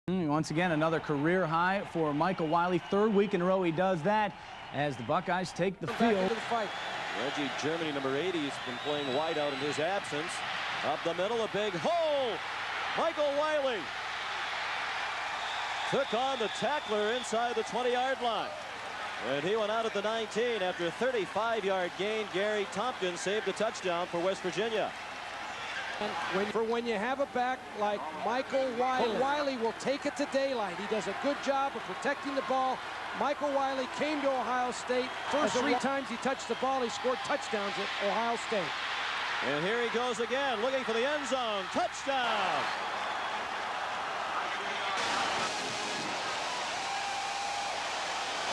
Once again, another career high for Michael Wiley. Third week in a row he does that as the Buckeyes take the field. Reggie Germany, number 80, has been playing wide out in his absence. Up the middle, a big hole. Michael Wiley took on the tackler inside the 20-yard line. And he went out at the 19 after a 35-yard gain. Gary Tompkins saved a touchdown for West Virginia. When you have a back like Michael Wiley will take it to daylight. He does a good job of protecting the ball. Michael Wiley came to Ohio State. First 3 times he touched the ball, he scored touchdowns at Ohio State. And here he goes again, looking for the end zone. Touchdown!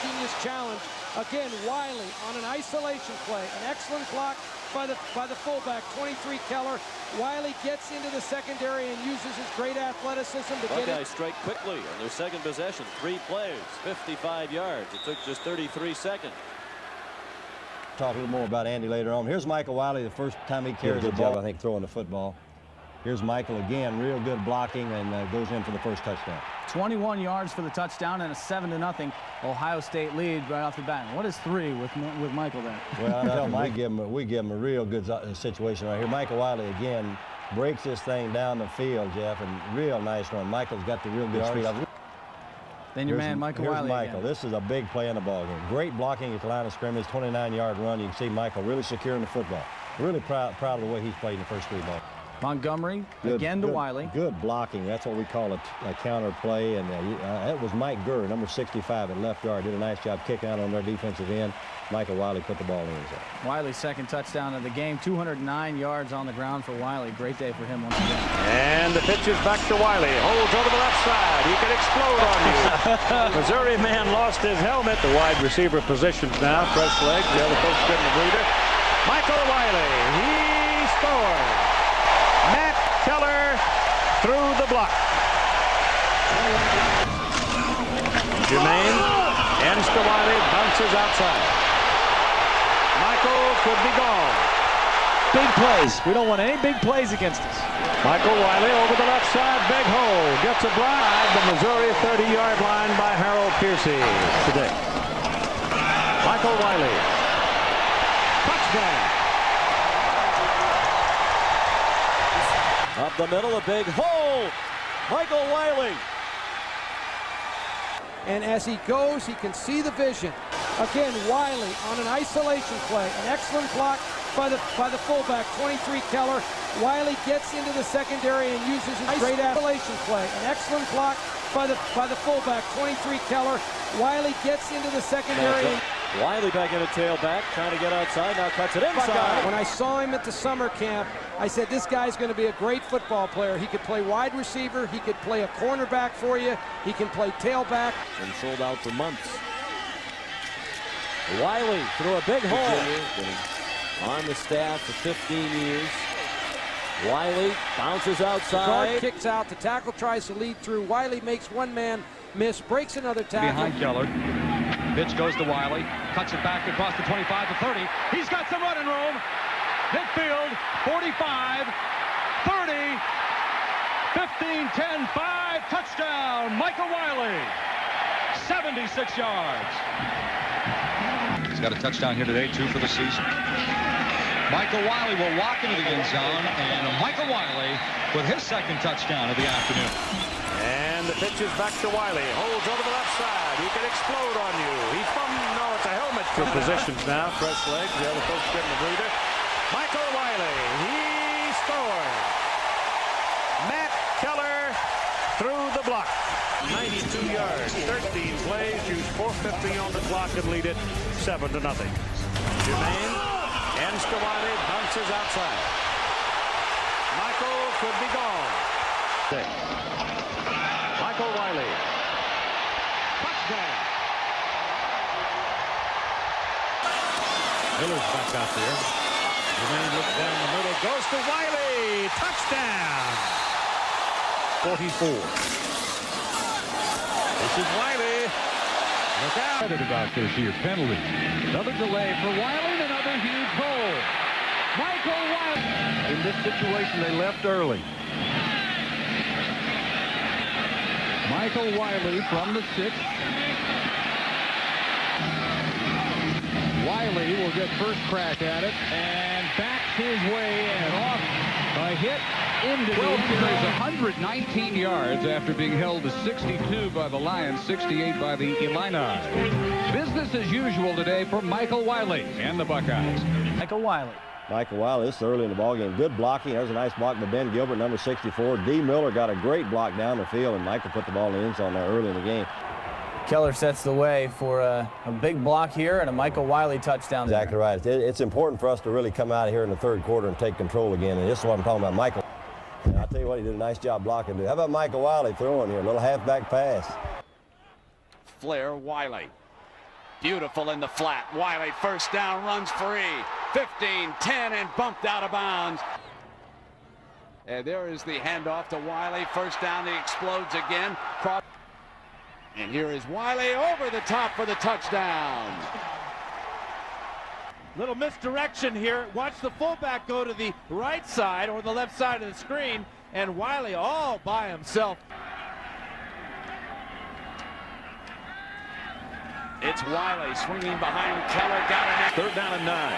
Genius challenge. Again, Wiley on an isolation play. An excellent block by the fullback, 23 Keller. Wiley gets into the secondary and uses his great athleticism to get it. Buckeyes strike quickly on their second possession. 3 plays, 55 yards. It took just 33 seconds. Talk a little more about Andy later on. Here's Michael Wiley, the first time he carries the ball, I think, throwing the football. Here's Michael again, real good blocking, and goes in for the first touchdown. 21 yards for the touchdown and a 7-0 Ohio State lead right off the bat. What is 3 with Michael there? Well, I tell him, we give him a real good situation right here. Michael Wiley again breaks this thing down the field, Jeff, and real nice run. Michael's got the real good speed. Then your man, Michael Wiley. Here's Michael. This is a big play in the ballgame. Great blocking at the line of scrimmage, 29-yard run. You can see Michael really securing the football. Really proud of the way he's played in the first 3 balls. Montgomery again to Wiley. Good blocking. That's what we call a counter play. And that was Mike Gurr, number 65 at left guard. Did a nice job kicking out on their defensive end. Michael Wiley put the ball in. Wiley's second touchdown of the game. 209 yards on the ground for Wiley. Great day for him once again. And the pitch is back to Wiley. Holds over the left side. He can explode on you. Missouri man lost his helmet. The wide receiver positions now. Fresh legs. The other folks getting the breather. Michael Wiley. He scores. Matt Keller through the block. Jermaine ends to Wiley, bounces outside. Michael could be gone. Big plays. We don't want any big plays against us. Michael Wiley over the left side, big hole. Gets a blind. The Missouri 30-yard line by Harold Piercy today. Michael Wiley. Touchdown. Up the middle, a big hole. Michael Wiley. And as he goes, he can see the vision. Again, Wiley on an isolation play. An excellent block by the fullback, 23 Keller. Wiley gets into the secondary and uses his great isolation play. An excellent block by the fullback, 23 Keller. Wiley gets into the secondary. Wiley back in a tailback, trying to get outside, now cuts it inside. When I saw him at the summer camp, I said, this guy's going to be a great football player. He could play wide receiver, he could play a cornerback for you, he can play tailback. And sold out for months. Wiley through a big hole. On the staff for 15 years. Wiley bounces outside. Guard kicks out, the tackle tries to lead through. Wiley makes one man miss, breaks another tackle. Behind Keller. Pitch goes to Wiley, cuts it back across the 25 to 30. He's got some running room. Midfield, 45, 30, 15, 10, 5, touchdown, Michael Wiley, 76 yards. He's got a touchdown here today, 2 for the season. Michael Wiley will walk into the end zone, and Michael Wiley with his second touchdown of the afternoon. And the pitch is back to Wiley. Holds over the left side. He can explode on you. He at the helmet. Good positions now. Fresh legs. The other folks getting the breather. Michael Wiley. He scores. Matt Keller through the block. 92 yards. 13 plays. Use 4:50 on the clock and lead it 7-0. Jermaine ends to Wiley. Bounces outside. Michael could be gone. Michael Wiley. Touchdown. Miller's back out there. Jermaine looks down the middle. Goes to Wiley. Touchdown. 44. This is Wiley. Look out. About this here penalty. Another delay for Wiley and another huge hole. Michael Wiley. In this situation, they left early. Michael Wiley from the 6. Wiley will get first crack at it and backs his way and off a hit into the end zone. 119 yards after being held to 62 by the Lions, 68 by the Illini. Business as usual today for Michael Wiley and the Buckeyes. Michael Wiley. Michael Wiley, this is early in the ballgame. Good blocking. There's a nice block by Ben Gilbert, number 64. D. Miller got a great block down the field, and Michael put the ball in the end zone there early in the game. Keller sets the way for a big block here and a Michael Wiley touchdown. Exactly right. It's important for us to really come out of here in the third quarter and take control again, and this is what I'm talking about, Michael. And I'll tell you what, he did a nice job blocking. How about Michael Wiley throwing here? A little halfback pass. Flair, Wiley. Beautiful in the flat. Wiley first down, runs free. 15, 10, and bumped out of bounds. And there is the handoff to Wiley. First down, he explodes again. And here is Wiley over the top for the touchdown. Little misdirection here. Watch the fullback go to the right side or the left side of the screen, and Wiley all by himself. It's Wiley swinging behind Keller. Got it. Third down and 9.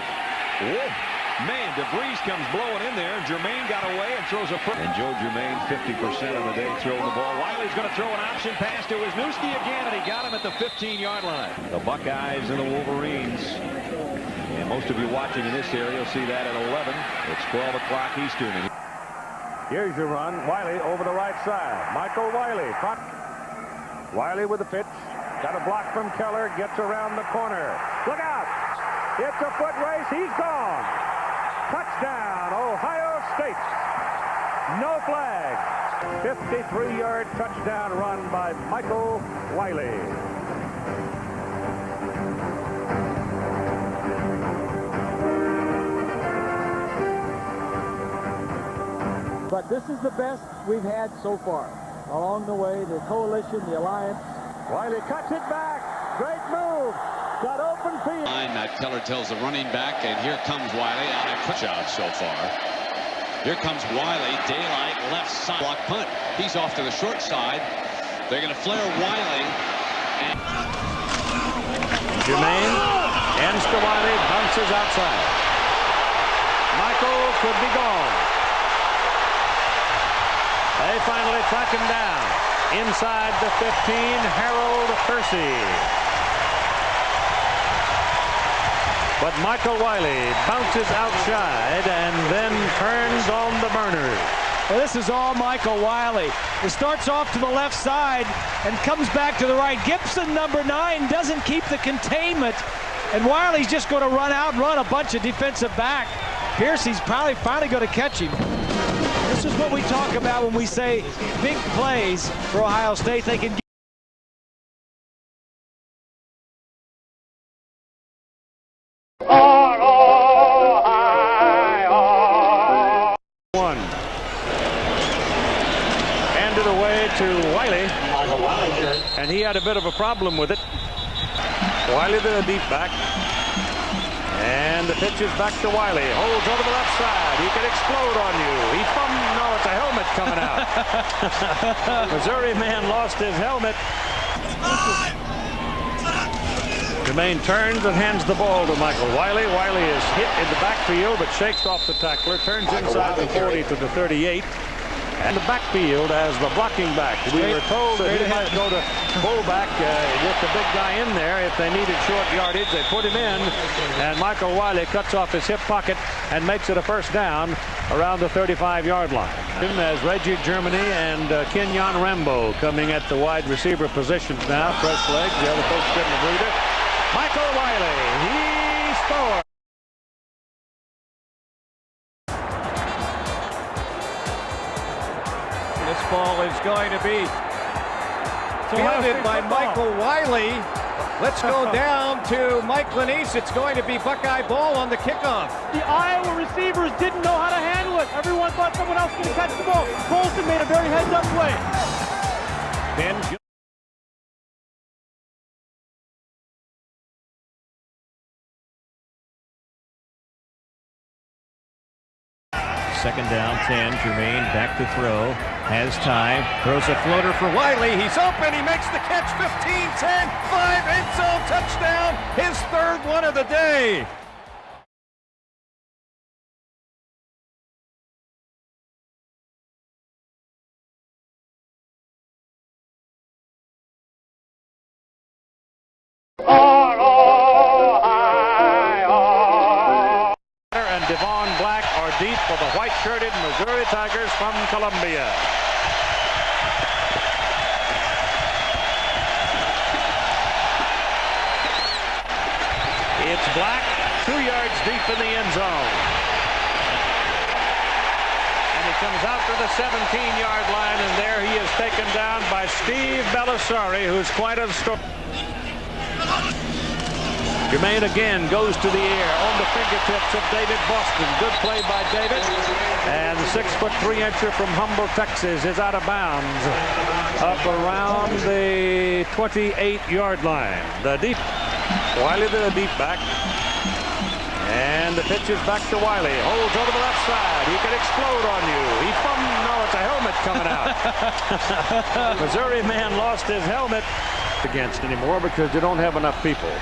Whoa. Man, DeVries comes blowing in there, and Jermaine got away and throws a And Joe Jermaine, 50% of the day throwing the ball. Wiley's going to throw an option pass to Wisniewski again, and he got him at the 15-yard line. The Buckeyes and the Wolverines. And most of you watching in this area will see that at 11. It's 12 o'clock Eastern. Here's your run. Wiley over the right side. Michael Wiley. Wiley with the pitch. Got a block from Keller. Gets around the corner. Look out. It's a foot race. He's gone. Touchdown, Ohio State. No flag. 53-yard touchdown run by Michael Wiley. But this is the best we've had so far. Along the way, the coalition, the alliance. Wiley cuts it back. Great move. Got open field. Keller tells the running back, and here comes Wiley on a quick job so far. Here comes Wiley, daylight, left side, block punt. He's off to the short side. They're going to flare Wiley. And Jermaine ends to Wiley, bounces outside. Michael could be gone. They finally track him down. Inside the 15, Harold Percy. But Michael Wiley bounces outside and then turns on the burners. Well, this is all Michael Wiley. It starts off to the left side and comes back to the right. Gibson, number 9, doesn't keep the containment. And Wiley's just going to run out and run a bunch of defensive back. Piercy's probably finally going to catch him. This is what we talk about when we say big plays for Ohio State. They can Handed away to Wiley, and he had a bit of a problem with it. Wiley the deep back, and the pitch is back to Wiley. Holds over the left side. He could explode on you. He no, it's a helmet coming out. Missouri man lost his helmet. Jermaine turns and hands the ball to Michael Wiley. Wiley is hit in the backfield, but shakes off the tackler. Turns inside the 40 to the 38. And the backfield as the blocking back. We were told that he might go to fullback with the big guy in there if they needed short yardage. They put him in, and Michael Wiley cuts off his hip pocket and makes it a first down around the 35-yard line. As Reggie Germany and Kenyon Rambo coming at the wide receiver positions now. Fresh legs, the other folks getting the breather. Michael Wiley, he scores. This ball is going to be fielded by Michael Wiley. Let's go down to Mike Lanise. It's going to be Buckeye ball on the kickoff. The Iowa receivers didn't know how to handle it. Everyone thought someone else was going to catch the ball. Colson made a very heads-up play. Second down, 10. Jermaine back to throw. Has time. Throws a floater for Wiley. He's open. He makes the catch. 15, 10, 5, end zone touchdown. His third one of the day. Deep for the white-shirted Missouri Tigers from Columbia. It's Black, 2 yards deep in the end zone. And he comes out to the 17-yard line, and there he is taken down by Steve Belisari, who's quite a story. Jermaine again goes to the air on the fingertips of David Boston. Good play by David. And the 6'3" from Humble, Texas is out of bounds up around the 28-yard line. The deep. Wiley to the deep back. And the pitch is back to Wiley. Holds over the left side. He can explode on you. He no, it's a helmet coming out. Missouri man lost his helmet against anymore because they don't have enough people.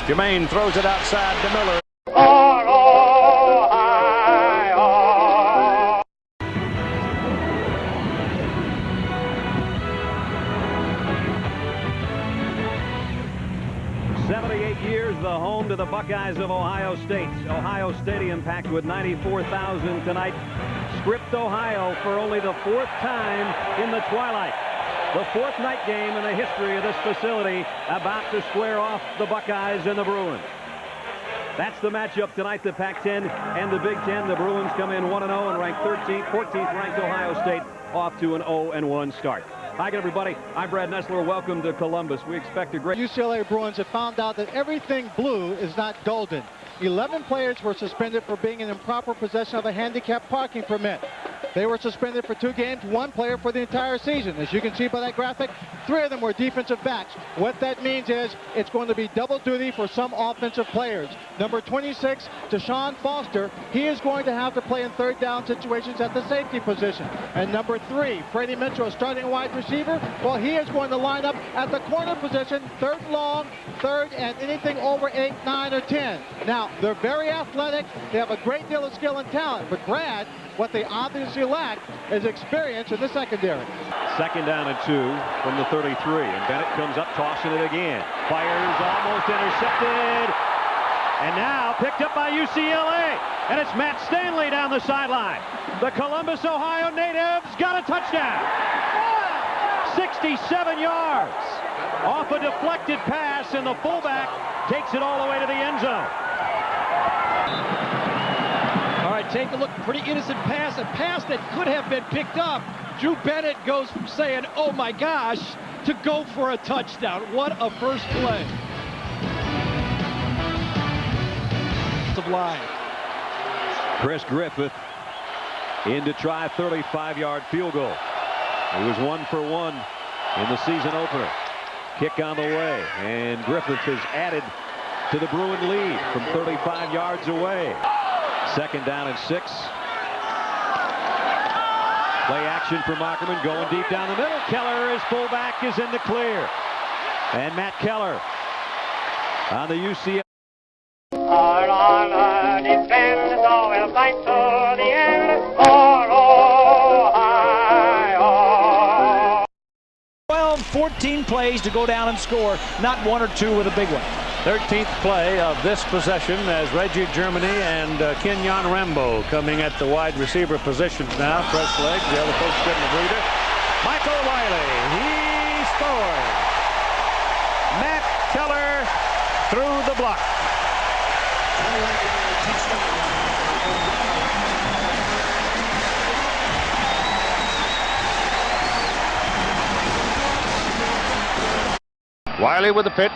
Jermaine throws it outside to Miller. Ohio. 78 years, the home to the Buckeyes of Ohio State. Ohio Stadium packed with 94,000 tonight. Script Ohio for only the 4th time in the twilight. The 4th night game in the history of this facility, about to square off the Buckeyes and the Bruins. That's the matchup tonight, the Pac-10 and the Big Ten. The Bruins come in 1-0 and rank 14th ranked Ohio State off to an 0-1 start. Hi again, everybody. I'm Brad Nessler. Welcome to Columbus. We expect a great... UCLA Bruins have found out that everything blue is not golden. 11 players were suspended for being in improper possession of a handicapped parking permit. They were suspended for 2 games, 1 player for the entire season. As you can see by that graphic, 3 of them were defensive backs. What that means is it's going to be double duty for some offensive players. Number 26, Deshaun Foster, he is going to have to play in 3rd down situations at the safety position. And number 3, Freddie Mitchell, starting wide receiver, well, he is going to line up at the corner position, 3rd long, 3rd, and anything over 8, 9, or 10. Now, they're very athletic. They have a great deal of skill and talent. But Brad, what they obviously lack is experience in the secondary. 2nd down and 2 from the 33. And Bennett comes up, tossing it again. Fires, almost intercepted. And now picked up by UCLA. And it's Matt Stanley down the sideline. The Columbus, Ohio natives got a touchdown. 67 yards. Off a deflected pass, and the fullback takes it all the way to the end zone. All right, take a look. Pretty innocent pass, a pass that could have been picked up. Drew Bennett goes from saying, oh my gosh, to go for a touchdown. What a first play. Line. Chris Griffith in to try a 35-yard field goal. He was 1 for 1 in the season opener. Kick on the way, and Griffith has added to the Bruin lead from 35 yards away. 2nd down and 6. Play action for Mockerman, going deep down the middle. Keller, his fullback, is in the clear. And Matt Keller on the UCLA. Our honor defend, so we'll fight to the end for Ohio. 14 plays to go down and score, not 1 or 2 with a big one. 13th play of this possession as Reggie Germany and Kenyon Rambo coming at the wide receiver positions now. Press legs, the other folks getting the breather. Michael Wiley, he scores. Matt Keller through the block. Wiley with the pitch.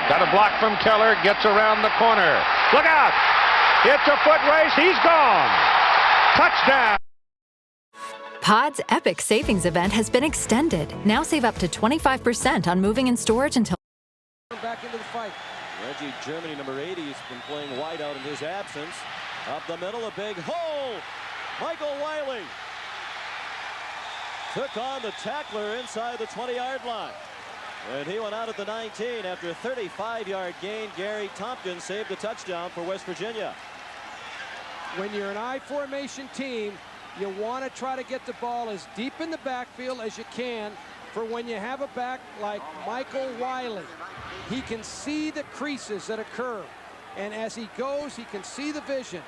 Got a block from Keller. Gets around the corner. Look out! It's a foot race. He's gone. Touchdown. Pod's epic savings event has been extended. Now save up to 25% on moving and storage until... Back into the fight. Reggie Germany, number 80, has been playing wide out in his absence. Up the middle, a big hole. Michael Wiley took on the tackler inside the 20-yard line. And he went out at the 19 after a 35-yard gain. Gary Tompkins saved a touchdown for West Virginia. When you're an I formation team, you want to try to get the ball as deep in the backfield as you can for when you have a back like Michael Wiley. He can see the creases that occur. And as he goes, he can see the vision.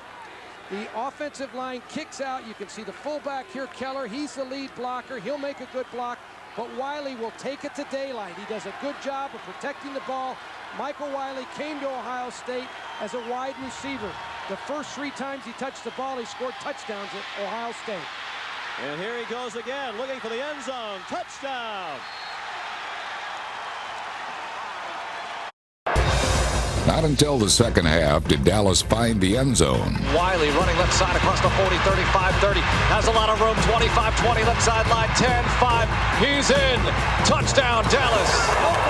The offensive line kicks out. You can see the fullback here, Keller. He's the lead blocker. He'll make a good block. But Wiley will take it to daylight. He does a good job of protecting the ball. Michael Wiley came to Ohio State as a wide receiver. The first 3 times he touched the ball, he scored touchdowns at Ohio State. And here he goes again, looking for the end zone. Touchdown! Not until the second half did Dallas find the end zone. Wiley running left side across the 40, 35, 30. Has a lot of room, 25, 20, left sideline, 10, 5. He's in. Touchdown, Dallas.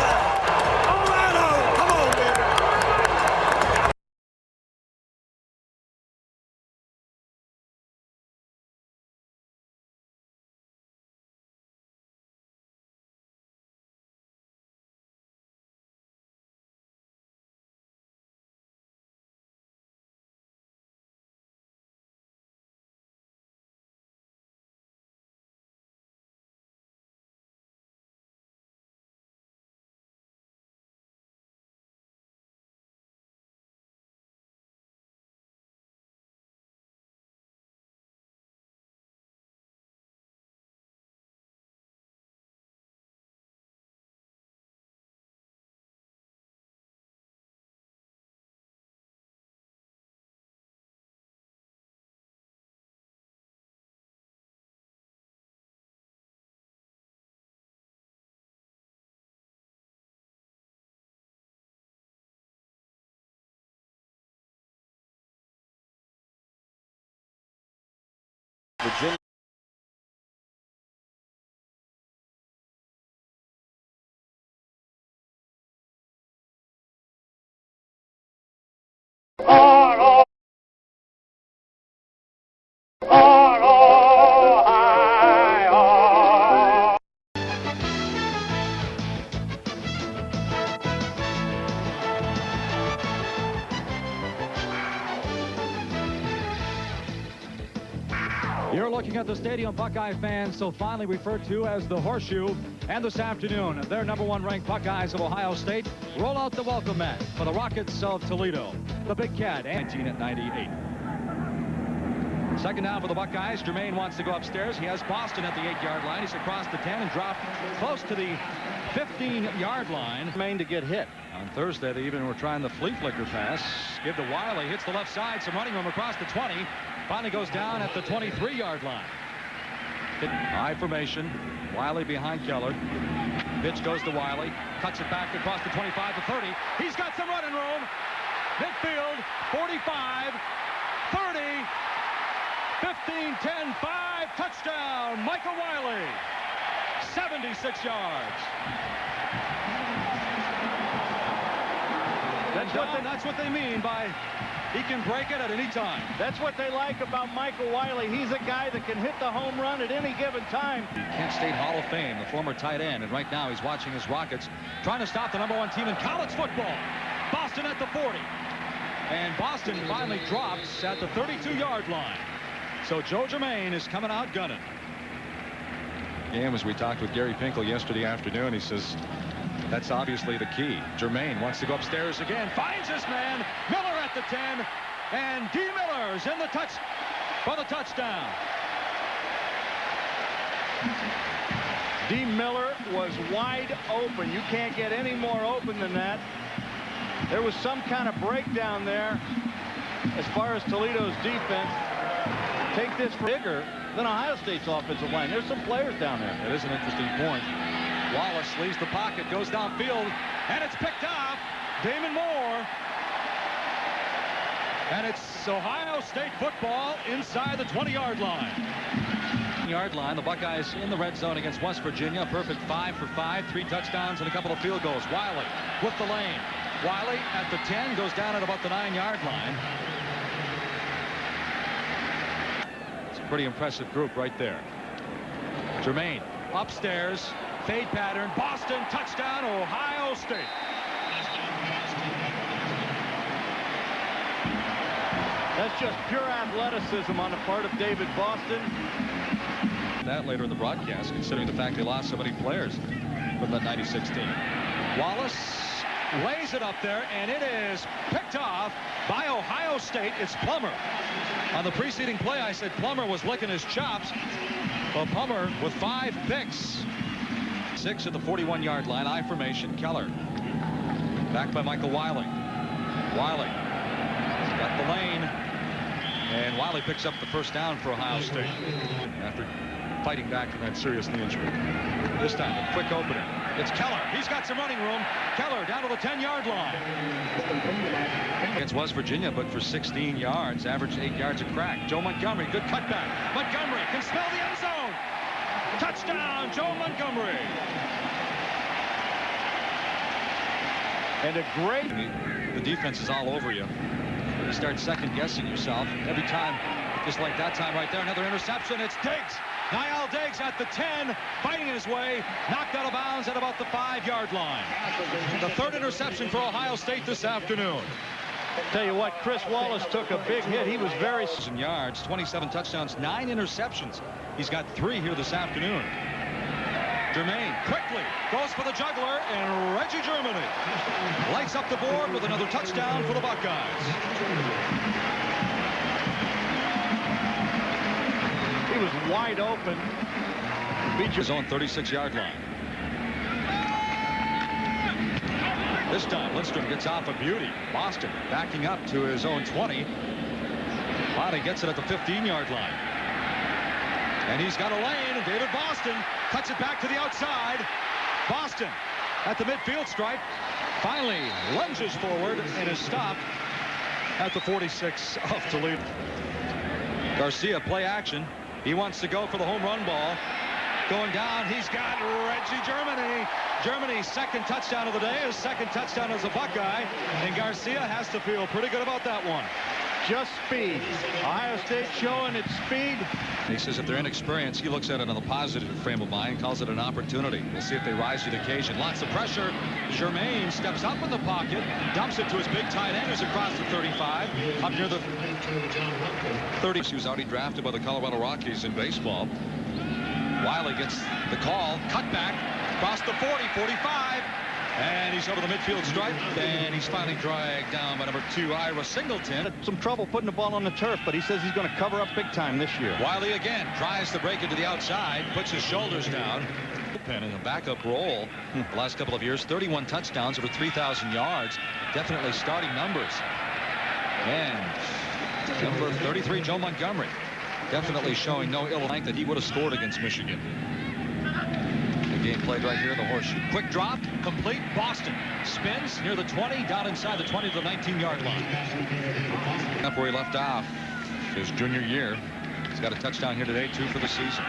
Virginia. You're looking at the stadium, Buckeye fans, so finally referred to as the Horseshoe. And this afternoon, their #1 ranked Buckeyes of Ohio State roll out the welcome mat for the Rockets of Toledo. The Big Cat, 19 at 98. Second down for the Buckeyes. Jermaine wants to go upstairs. He has Boston at the 8-yard line. He's across the 10 and dropped close to the 15-yard line. Jermaine to get hit. On Thursday, they even were trying the flea flicker pass. Give to Wiley. Hits the left side. Some running room across the 20. Finally goes down at the 23-yard line. High formation. Wiley behind Keller. Pitch goes to Wiley. Cuts it back across the 25 to 30. He's got some running room. Midfield, 45, 30, 15, 10, 5. Touchdown, Michael Wiley. 76 yards. That's what they mean by he can break it at any time. That's what they like about Michael Wiley. He's a guy that can hit the home run at any given time. Kent State Hall of Fame, the former tight end, and right now he's watching his Rockets trying to stop the #1 team in college football. Boston at the 40. And Boston finally drops at the 32-yard line. So Joe Jermaine is coming out gunning. Game, as we talked with Gary Pinkel yesterday afternoon, he says that's obviously the key. Jermaine wants to go upstairs again, finds his man, Miller at the 10, and D. Miller's in the touch for the touchdown. D. Miller was wide open. You can't get any more open than that. There was some kind of breakdown there as far as Toledo's defense. Take this bigger than Ohio State's offensive line. There's some players down there. That is an interesting point. Wallace leaves the pocket, goes downfield, and it's picked off. Damon Moore. And it's Ohio State football inside the 20-yard line. The Buckeyes in the red zone against West Virginia. A perfect 5 for 5, 3 touchdowns and a couple of field goals. Wiley with the lane. Wiley at the 10, goes down at about the 9-yard line. Pretty impressive group right there. Jermaine upstairs, fade pattern, Boston, touchdown, Ohio State. That's just pure athleticism on the part of David Boston. That later in the broadcast, considering the fact they lost so many players from that 96 team. Wallace lays it up there, and it is picked off by Ohio State. It's Plummer. On the preceding play, I said Plummer was licking his chops. Well, Plummer with 5 picks. 6 at the 41-yard line. I formation. Keller. Back by Michael Wiley. Wiley got the lane. And Wiley picks up the first down for Ohio State after fighting back from that serious knee injury. This time, a quick opening. It's Keller. He's got some running room. Keller down to the 10-yard line. Against West Virginia, but for 16 yards, averaged 8 yards a crack. Joe Montgomery, good cutback. Montgomery can smell the end zone. Touchdown, Joe Montgomery. And a great... The defense is all over you. You start second-guessing yourself. Every time, just like that time right there, another interception. It's Diggs. Niall Diggs at the 10, fighting his way, knocked out of bounds at about the 5-yard line. The 3rd interception for Ohio State this afternoon. Tell you what, Chris Wallace took a big hit. He was very... yards, 27 touchdowns, 9 interceptions. He's got 3 here this afternoon. Jermaine quickly goes for the juggler, and Reggie Germany lights up the board with another touchdown for the Buckeyes. He was wide open. Beat his own 36-yard line. This time Lindstrom gets off a beauty. Boston backing up to his own 20. Wiley gets it at the 15-yard line. And he's got a lane. David Boston cuts it back to the outside. Boston at the midfield stripe. Finally lunges forward and is stopped at the 46 of Toledo. Garcia play action. He wants to go for the home run ball. Going down, he's got Reggie Germany. Germany's 2nd touchdown of the day, his 2nd touchdown as a Buckeye. And Garcia has to feel pretty good about that one. Just speed. Ohio State showing its speed. He says if they're inexperienced, he looks at it on a positive frame of mind, calls it an opportunity. We'll see if they rise to the occasion. Lots of pressure. Jermaine steps up in the pocket, dumps it to his big tight end who's across the 35, up near the 30. He was already drafted by the Colorado Rockies in baseball. Wiley gets the call, cut back, across the 40, 45. And he's over the midfield stripe, and he's finally dragged down by number 2, Ira Singleton. Had some trouble putting the ball on the turf, but he says he's going to cover up big time this year. Wiley again tries to break into the outside, puts his shoulders down. In a backup role the last couple of years, 31 touchdowns, over 3,000 yards. Definitely starting numbers. And number 33, Joe Montgomery, definitely showing no ill length that he would have scored against Michigan. Game played right here in the horseshoe. Quick drop, complete. Boston spins near the 20, down inside the 20 to the 19-yard line. Up where he left off his junior year. He's got a touchdown here today, 2 for the season.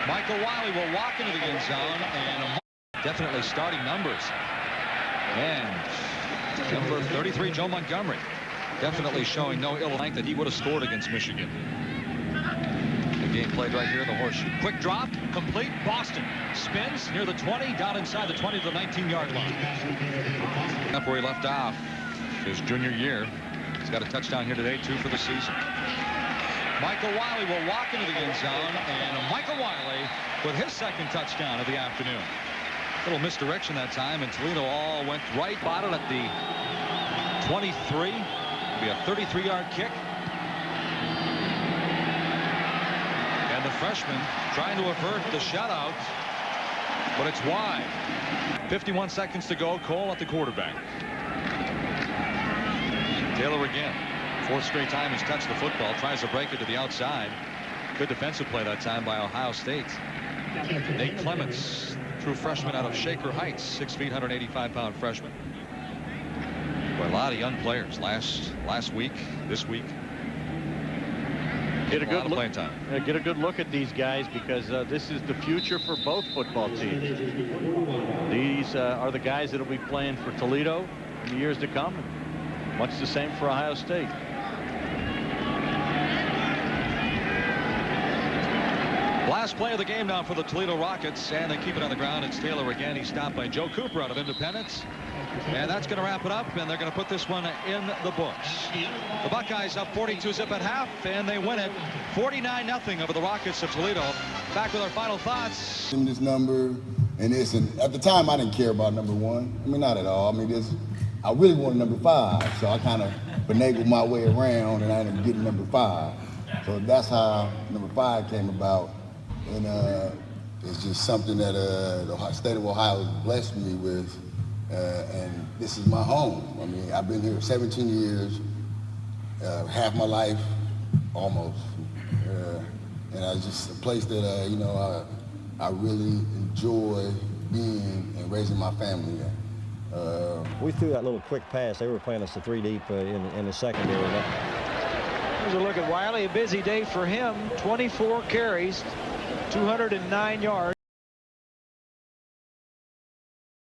Michael Wiley will walk into the end zone, and definitely starting numbers. And number 33, Joe Montgomery, definitely showing no ill length that he would have scored against Michigan. Game played right here in the horseshoe. Quick drop, complete. Boston spins near the 20, down inside the 20 to the 19-yard line. Up where he left off his junior year. He's got a touchdown here today, 2 for the season. Michael Wiley will walk into the end zone, and Michael Wiley with his 2nd touchdown of the afternoon. A little misdirection that time, and Toledo all went right about it at the 23. It'll be a 33-yard kick. The freshman trying to avert the shutout, but it's wide. 51 seconds to go. Cole at the quarterback. Taylor again. 4th straight time he's touched the football. Tries to break it to the outside. Good defensive play that time by Ohio State. Nate Clements, true freshman out of Shaker Heights, 6 feet, 185-pound freshman. Boy, a lot of young players last week, this week. Get a good look. Get a good look at these guys, because this is the future for both football teams. These are the guys that will be playing for Toledo in the years to come. Much the same for Ohio State. Last play of the game now for the Toledo Rockets, and they keep it on the ground. It's Taylor again. He's stopped by Joe Cooper out of Independence. And that's going to wrap it up, and they're going to put this one in the books. The Buckeyes up 42-zip at half, and they win it 49-0 over the Rockets of Toledo. Back with our final thoughts. This number and this, and at the time I didn't care about number 1. I mean, not at all. I mean, I really wanted number 5, so I kind of finagled my way around, and I ended up getting number 5. So that's how number 5 came about, and it's just something that the state of Ohio has blessed me with. And this is my home. I mean, I've been here 17 years, half my life, almost. And it's just a place that, you know, I really enjoy being and raising my family in. We threw that little quick pass. They were playing us a 3 deep in the secondary. Here's a look at Wiley. A busy day for him. 24 carries, 209 yards.